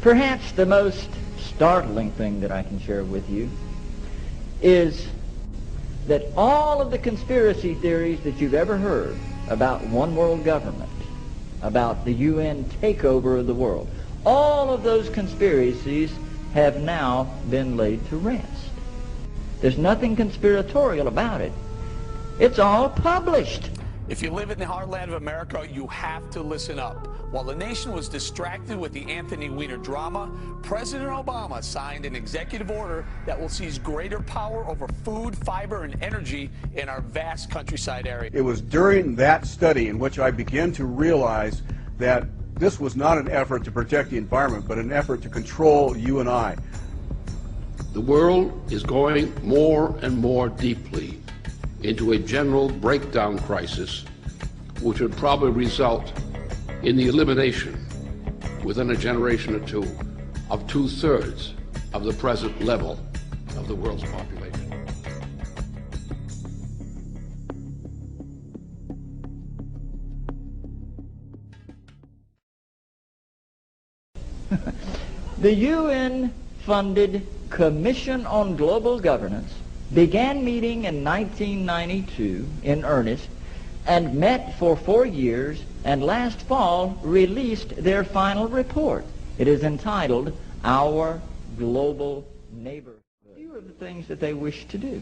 Perhaps the most startling thing that I can share with you is that all of the conspiracy theories that you've ever heard about one world government, about the UN takeover of the world, all of those conspiracies have now been laid to rest. There's nothing conspiratorial about it. It's all published. If you live in the heartland of America, you have to listen up. While the nation was distracted with the Anthony Weiner drama, President Obama signed an executive order that will seize greater power over food, fiber, and energy in our vast countryside area. It was during that study in which I began to realize that this was not an effort to protect the environment, but an effort to control you and I. The world is going more and more deeply into a general breakdown crisis, which would probably result in the elimination within a generation or two of 2/3 of the present level of the world's population. The UN-funded Commission on Global Governance began meeting in 1992 in earnest and met for 4 years, and last fall released their final report. It is entitled Our Global Neighborhood. A few of the things that they wish to do: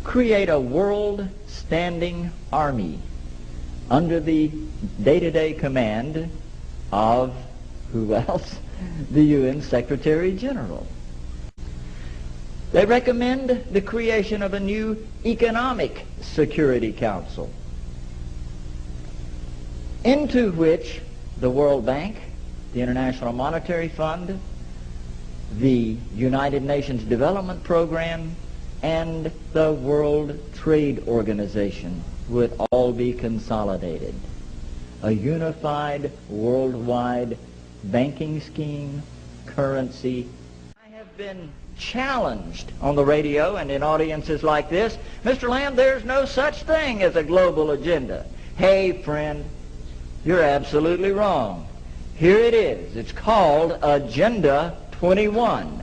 create a world-standing army under the day-to-day command of, who else? The UN Secretary General. They recommend the creation of a new Economic Security Council, into which the World Bank, the International Monetary Fund, the United Nations Development Program, and the World Trade Organization would all be consolidated. A unified worldwide banking scheme, currency. I have been challenged on the radio and in audiences like this, Mr. Lamb, there's no such thing as a global agenda. Hey, friend, you're absolutely wrong. Here it is. It's called Agenda 21.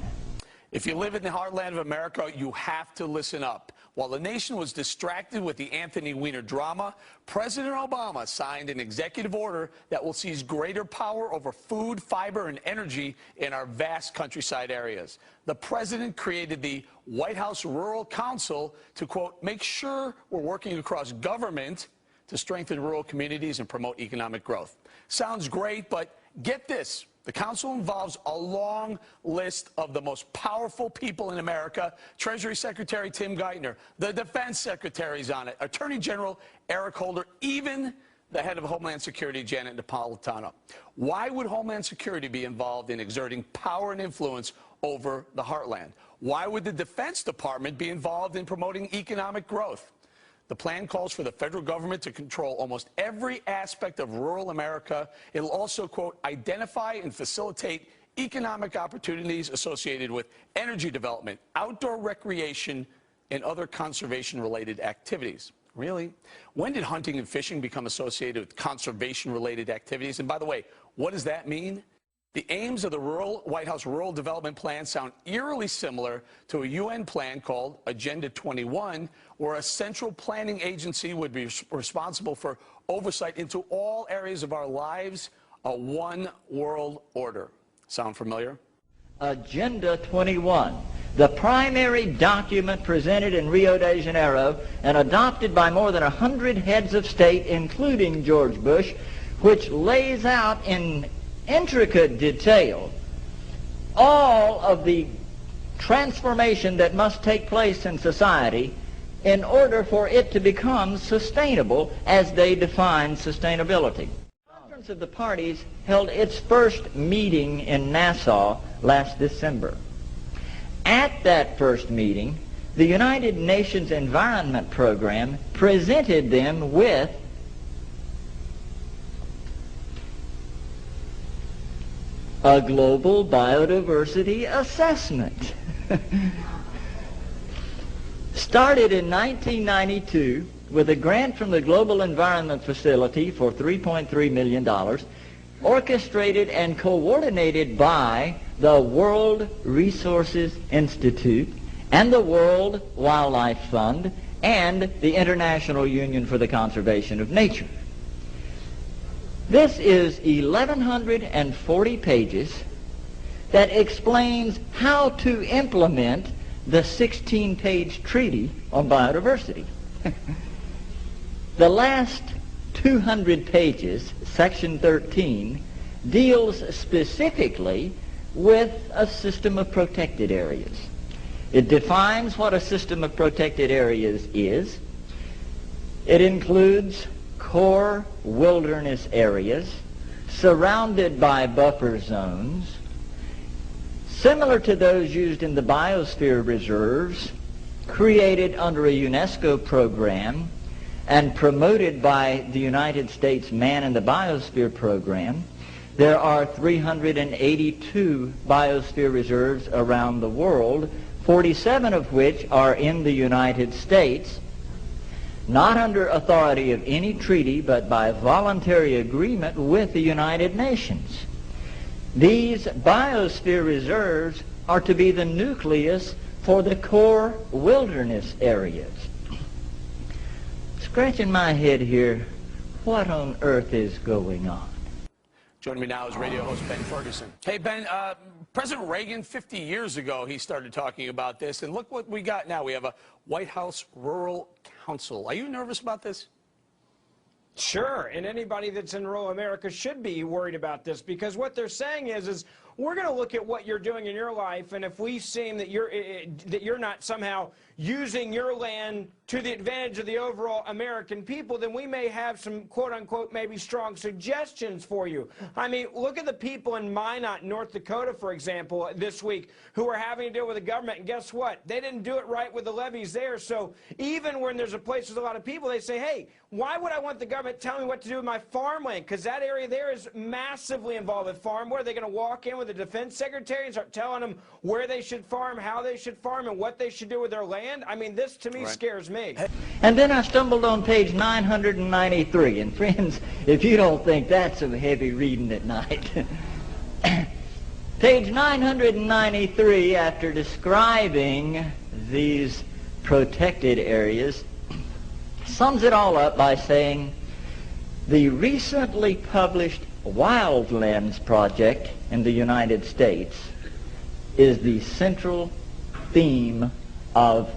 If you live in the heartland of America, you have to listen up. While the nation was distracted with the Anthony Weiner drama, President Obama signed an executive order that will seize greater power over food, fiber, and energy in our vast countryside areas. The president created the White House Rural Council to, quote, make sure we're working across government to strengthen rural communities and promote economic growth. Sounds great, but get this. The council involves a long list of the most powerful people in America. Treasury Secretary Tim Geithner, the Defense Secretary's on it, Attorney General Eric Holder, even the head of Homeland Security, Janet Napolitano. Why would Homeland Security be involved in exerting power and influence over the heartland? Why would the Defense Department be involved in promoting economic growth? The plan calls for the federal government to control almost every aspect of rural America. It'll also, quote, identify and facilitate economic opportunities associated with energy development, outdoor recreation, and other conservation-related activities. Really? When did hunting and fishing become associated with conservation-related activities? And by the way, what does that mean? The aims of the White House Rural Development Plan sound eerily similar to a UN plan called Agenda 21, where a central planning agency would be responsible for oversight into all areas of our lives, a one world order. Sound familiar? Agenda 21, the primary document presented in Rio de Janeiro and adopted by more than 100 heads of state, including George Bush, which lays out in intricate detail all of the transformation that must take place in society in order for it to become sustainable as they define sustainability. The Conference of the Parties held its first meeting in Nassau last December. At that first meeting, the United Nations Environment Program presented them with a global biodiversity assessment. Started in 1992 with a grant from the Global Environment Facility for $3.3 million, orchestrated and coordinated by the World Resources Institute and the World Wildlife Fund and the International Union for the Conservation of Nature. This is 1,140 pages that explains how to implement the 16-page treaty on biodiversity. The last 200 pages, section 13, deals specifically with a system of protected areas. It defines what a system of protected areas is. It includes core wilderness areas surrounded by buffer zones, similar to those used in the biosphere reserves, created under a UNESCO program and promoted by the United States Man in the Biosphere program. There are 382 biosphere reserves around the world, 47 of which are in the United States, not under authority of any treaty, but by voluntary agreement with the United Nations. These biosphere reserves are to be the nucleus for the core wilderness areas. Scratching my head here, what on earth is going on? Joining me now is radio host Ben Ferguson. Hey, Ben, President Reagan, 50 years ago, he started talking about this, and look what we got now. We have a White House Rural Council. Are you nervous about this? Sure, and anybody that's in rural America should be worried about this, because what they're saying is we're going to look at what you're doing in your life, and if we seem that you're not somehow using your land to the advantage of the overall American people, then we may have some quote-unquote maybe strong suggestions for you. I mean, look at the people in Minot, North Dakota, for example, this week, who are having to deal with the government, and guess what? They didn't do it right with the levees there, so even when there's a place with a lot of people, they say, hey, why would I want the government telling me what to do with my farmland? Because that area there is massively involved with farm. What, are they going to walk in with the defense secretary and start telling them where they should farm, how they should farm, and what they should do with their land? I mean, this to me scares me. And then I stumbled on page 993, and friends, if you don't think that's some heavy reading at night, page 993, after describing these protected areas, sums it all up by saying the recently published Wildlands Project in the United States is the central theme of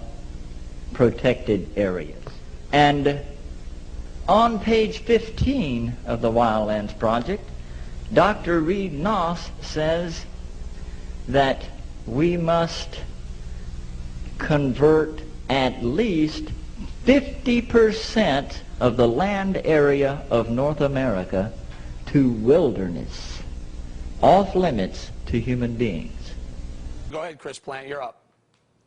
protected areas. And on page 15 of the Wildlands Project, Dr. Reed Noss says that we must convert at least 50% of the land area of North America to wilderness, off limits to human beings. Go ahead, Chris Plant, you're up.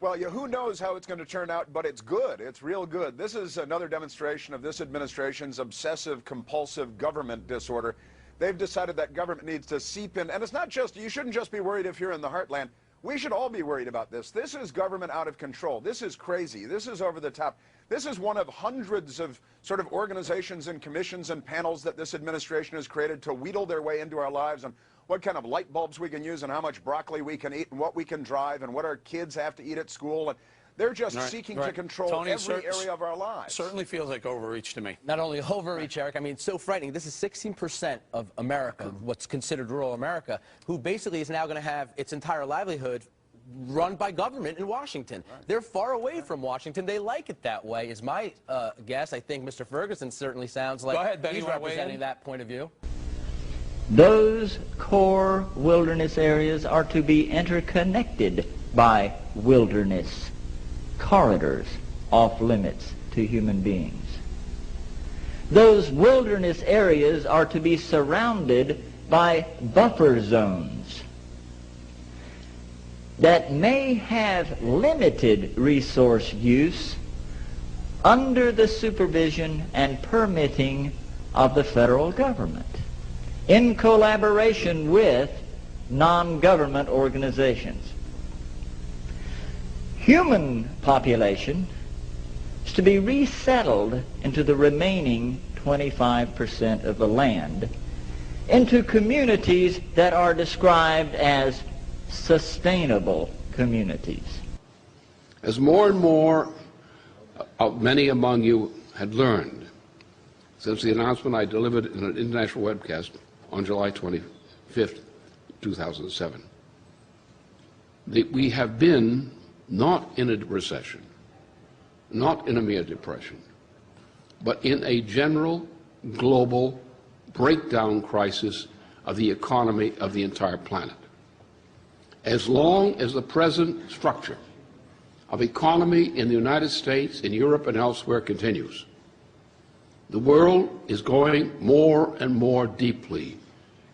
Well, who knows how it's going to turn out, but it's good. It's real good. This is another demonstration of this administration's obsessive-compulsive government disorder. They've decided that government needs to seep in, and it's not just, you shouldn't just be worried if you're in the heartland. We should all be worried about this. This is government out of control. This is crazy. This is over the top. This is one of hundreds of sort of organizations and commissions and panels that this administration has created to wheedle their way into our lives on what kind of light bulbs we can use and how much broccoli we can eat and what we can drive and what our kids have to eat at school. And they're just seeking to control Tony, every area of our lives. Certainly feels like overreach to me. Not only overreach, Eric, I mean, it's so frightening. This is 16% of America, what's considered rural America, who basically is now going to have its entire livelihood run by government in Washington. Right. They're far away from Washington. They like it that way, is my guess. I think Mr. Ferguson certainly sounds like he's representing that point of view. Those core wilderness areas are to be interconnected by wilderness corridors off limits to human beings. Those wilderness areas are to be surrounded by buffer zones that may have limited resource use under the supervision and permitting of the federal government, in collaboration with non-government organizations. Human population is to be resettled into the remaining 25% of the land, into communities that are described as sustainable communities. As more and more of many among you had learned since the announcement I delivered in an international webcast on July 25th, 2007, that we have been not in a recession, not in a mere depression, but in a general global breakdown crisis of the economy of the entire planet. As long as the present structure of economy in the United States, in Europe, and elsewhere continues, the world is going more and more deeply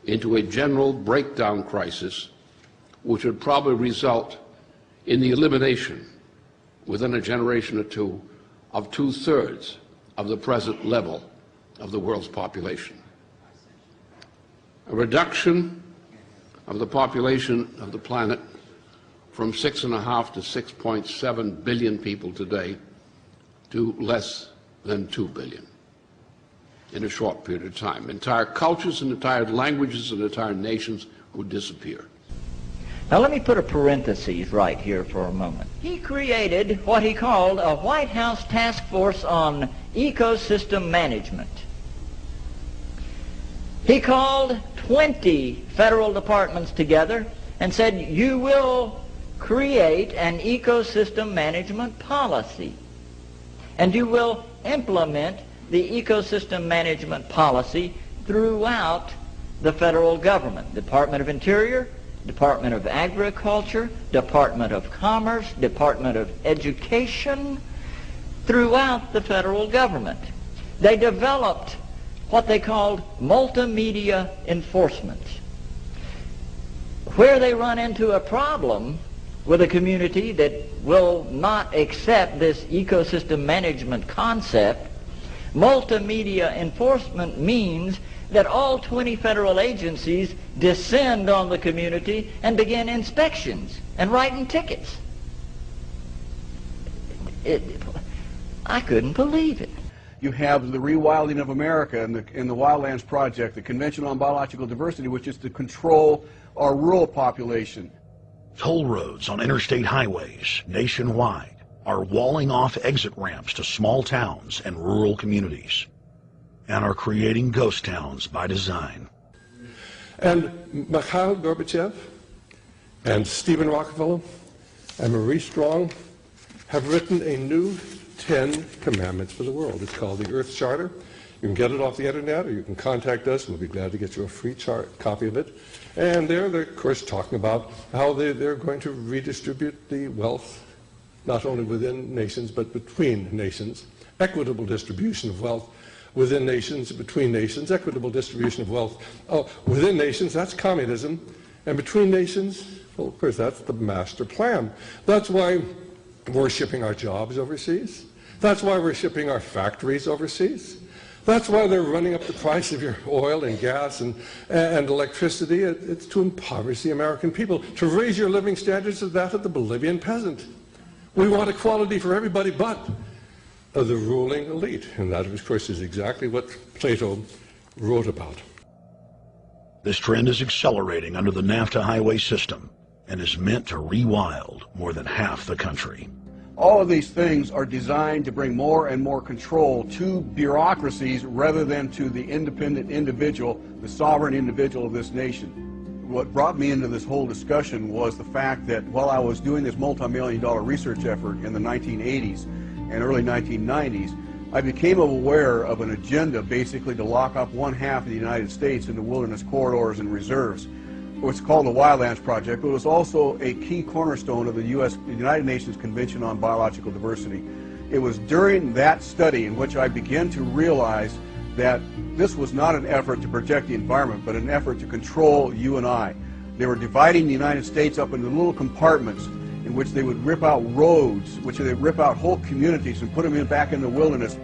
into a general breakdown crisis, which would probably result in the elimination within a generation or two of 2/3 of the present level of the world's population. A reduction of the population of the planet from 6.5 to 6.7 billion people today to less than 2 billion in a short period of time. Entire cultures and entire languages and entire nations would disappear. Now let me put a parenthesis right here for a moment. He created what he called a White House task force on ecosystem management. He called 20 federal departments together and said, you will create an ecosystem management policy, and you will implement the ecosystem management policy throughout the federal government, Department of Interior, Department of Agriculture, Department of Commerce, Department of Education, throughout the federal government. They developed what they called multimedia enforcement. Where they run into a problem with a community that will not accept this ecosystem management concept, multimedia enforcement means that all 20 federal agencies descend on the community and begin inspections and writing tickets. I couldn't believe it. You have the Rewilding of America and the Wildlands Project, the Convention on Biological Diversity, which is to control our rural population. Toll roads on interstate highways nationwide are walling off exit ramps to small towns and rural communities, and are creating ghost towns by design. And Mikhail Gorbachev and Stephen Rockefeller and Marie Strong have written a new 10 commandments for the world. It's called the Earth Charter. You can get it off the internet, or you can contact us. We'll be glad to get you a free copy of it. And they're of course, talking about how they're going to redistribute the wealth, not only within nations, but between nations. Equitable distribution of wealth within nations, between nations. Equitable distribution of wealth within nations, that's communism. And between nations, well, of course, that's the master plan. That's why we're shipping our jobs overseas. That's why we're shipping our factories overseas. That's why they're running up the price of your oil and gas and electricity. It's to impoverish the American people, to raise your living standards to that of the Bolivian peasant. We want equality for everybody but the ruling elite. And that, of course, is exactly what Plato wrote about. This trend is accelerating under the NAFTA highway system and is meant to rewild more than half the country. All of these things are designed to bring more and more control to bureaucracies rather than to the independent individual, the sovereign individual of this nation. What brought me into this whole discussion was the fact that while I was doing this multi-million-dollar research effort in the 1980s and early 1990s, I became aware of an agenda basically to lock up one half of the United States into wilderness corridors and reserves. What's called the Wildlands Project, but it was also a key cornerstone of the United Nations Convention on Biological Diversity. It was during that study in which I began to realize that this was not an effort to protect the environment, but an effort to control you and I. They were dividing the United States up into little compartments in which they would rip out roads, which they would rip out whole communities and put them back in the wilderness,